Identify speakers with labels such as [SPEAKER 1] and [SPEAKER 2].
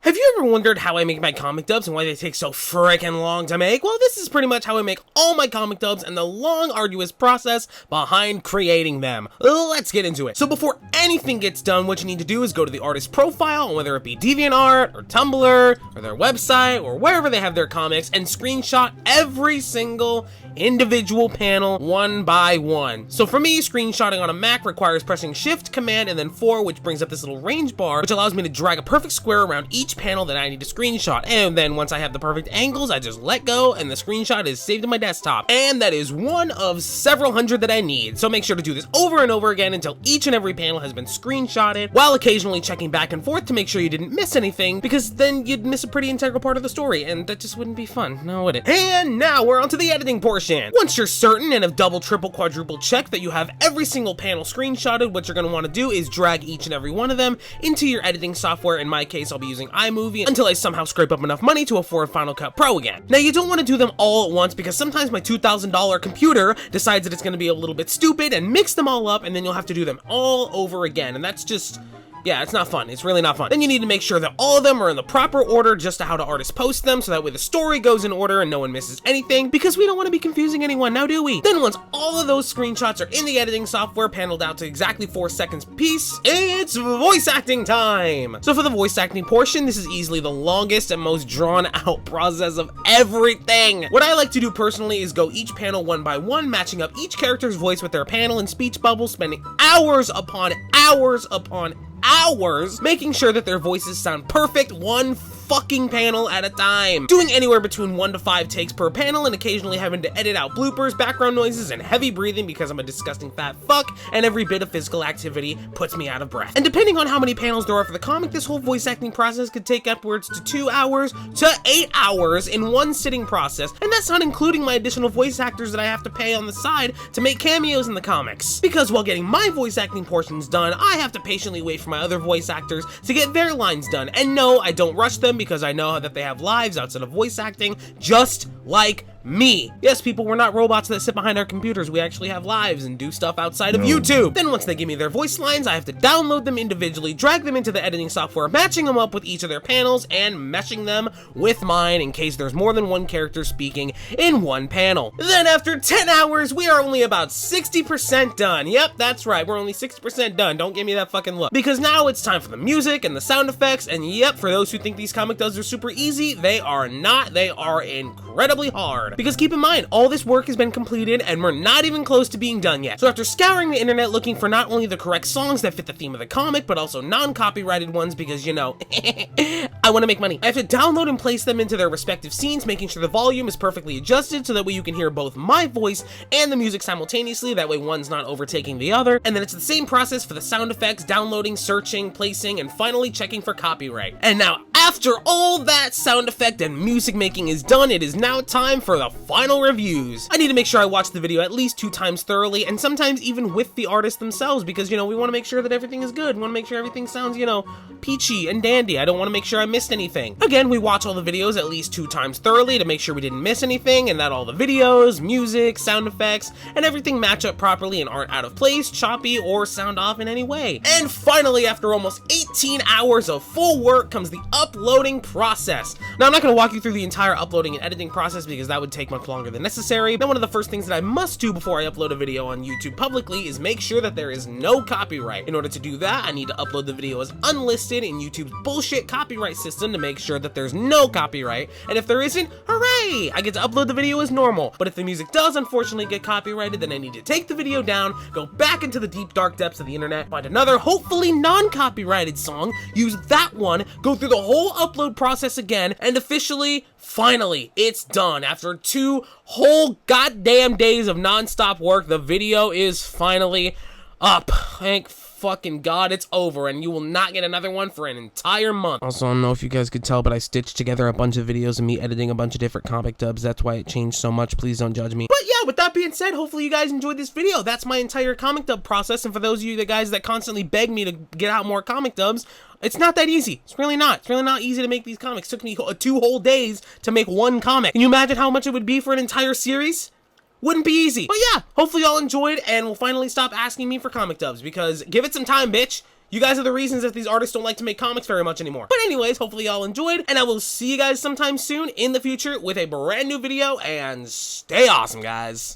[SPEAKER 1] Have you ever wondered how I make my comic dubs and why they take so frickin' long to make? Well, this is pretty much how I make all my comic dubs and the long, arduous process behind creating them. Let's get into it. So before anything gets done, what you need to do is go to the artist profile, whether it be DeviantArt or Tumblr or their website or wherever they have their comics, and screenshot every single individual panel one by one. So for me, screenshotting on a Mac requires pressing Shift, Command, and then 4, which brings up this little range bar, which allows me to drag a perfect square around each panel that I need to screenshot. And then once I have the perfect angles, I just let go and the screenshot is saved to my desktop. And that is one of several hundred that I need. So make sure to do this over and over again until each and every panel has been screenshotted, while occasionally checking back and forth to make sure you didn't miss anything, because then you'd miss a pretty integral part of the story, and that just wouldn't be fun, now would it? And now we're on to the editing portion. Once you're certain and have double, triple, quadruple checked that you have every single panel screenshotted, what you're going to want to do is drag each and every one of them into your editing software. In my case, I'll be using iMovie until I somehow scrape up enough money to afford Final Cut Pro again. Now, you don't want to do them all at once because sometimes my $2,000 computer decides that it's going to be a little bit stupid and mix them all up, and then you'll have to do them all over again, and that's just... yeah, it's not fun. It's really not fun. Then you need to make sure that all of them are in the proper order just to how the artist posts them, so that way the story goes in order and no one misses anything, because we don't want to be confusing anyone, now do we? Then once all of those screenshots are in the editing software, paneled out to exactly 4 seconds piece, it's voice acting time! So for the voice acting portion, this is easily the longest and most drawn out process of everything. What I like to do personally is go each panel one by one, matching up each character's voice with their panel and speech bubble, spending hours upon hours upon hours making sure that their voices sound perfect one fucking panel at a time, doing anywhere between 1 to 5 takes per panel, and occasionally having to edit out bloopers, background noises, and heavy breathing because I'm a disgusting fat fuck, and every bit of physical activity puts me out of breath. And depending on how many panels there are for the comic, this whole voice acting process could take upwards to 2 hours to 8 hours in one sitting process, and that's not including my additional voice actors that I have to pay on the side to make cameos in the comics. Because while getting my voice acting portions done, I have to patiently wait for my other voice actors to get their lines done. And no, I don't rush them because I know that they have lives outside of voice acting, just like me. Yes, people, we're not robots that sit behind our computers. We actually have lives and do stuff outside of YouTube. Then once they give me their voice lines, I have to download them individually, drag them into the editing software, matching them up with each of their panels, and meshing them with mine in case there's more than one character speaking in one panel. Then after 10 hours, we are only about 60% done. Yep, that's right, we're only 60% done. Don't give me that fucking look. Because now it's time for the music and the sound effects, and yep, for those who think these comic dubs are super easy, they are not. They are incredibly hard. Because keep in mind, all this work has been completed and we're not even close to being done yet. So after scouring the internet looking for not only the correct songs that fit the theme of the comic, but also non-copyrighted ones because, you know, I want to make money. I have to download and place them into their respective scenes, making sure the volume is perfectly adjusted so that way you can hear both my voice and the music simultaneously, that way one's not overtaking the other. And then it's the same process for the sound effects, downloading, searching, placing, and finally checking for copyright. And now, after all that sound effect and music making is done, it is now time for the final reviews. I need to make sure I watch the video at least 2 times thoroughly, and sometimes even with the artists themselves, because, you know, we want to make sure that everything is good. We want to make sure everything sounds, you know, peachy and dandy. I don't want to make sure I missed anything. Again, we watch all the videos at least 2 times thoroughly to make sure we didn't miss anything, and that all the videos, music, sound effects, and everything match up properly and aren't out of place, choppy, or sound off in any way. And finally, after almost 18 hours of full work, comes the uploading process. Now, I'm not going to walk you through the entire uploading and editing process because that would take much longer than necessary. Now, one of the first things that I must do before I upload a video on YouTube publicly is make sure that there is no copyright. In order to do that, I need to upload the video as unlisted in YouTube's bullshit copyright system to make sure that there's no copyright, and if there isn't, hooray! I get to upload the video as normal. But if the music does unfortunately get copyrighted, then I need to take the video down, go back into the deep dark depths of the internet, find another hopefully non-copyrighted song, use that one, go through the whole upload process again, and officially, finally, it's done. After 2 whole goddamn days of non-stop work, the video is finally up. Thank fucking God it's over, and you will not get another one for an entire month. Also, I don't know if you guys could tell, but I stitched together a bunch of videos of me editing a bunch of different comic dubs. That's why it changed so much. Please don't judge me. But yeah, with that being said, hopefully you guys enjoyed this video. That's my entire comic dub process, and for those of you guys that constantly beg me to get out more comic dubs, it's not that easy. It's really not. It's really not easy to make these comics. It took me 2 whole days to make one comic. Can you imagine how much it would be for an entire series? Wouldn't be easy. But yeah, hopefully y'all enjoyed and will finally stop asking me for comic dubs, because give it some time, bitch. You guys are the reasons that these artists don't like to make comics very much anymore. But anyways, hopefully y'all enjoyed, and I will see you guys sometime soon in the future with a brand new video, and stay awesome, guys.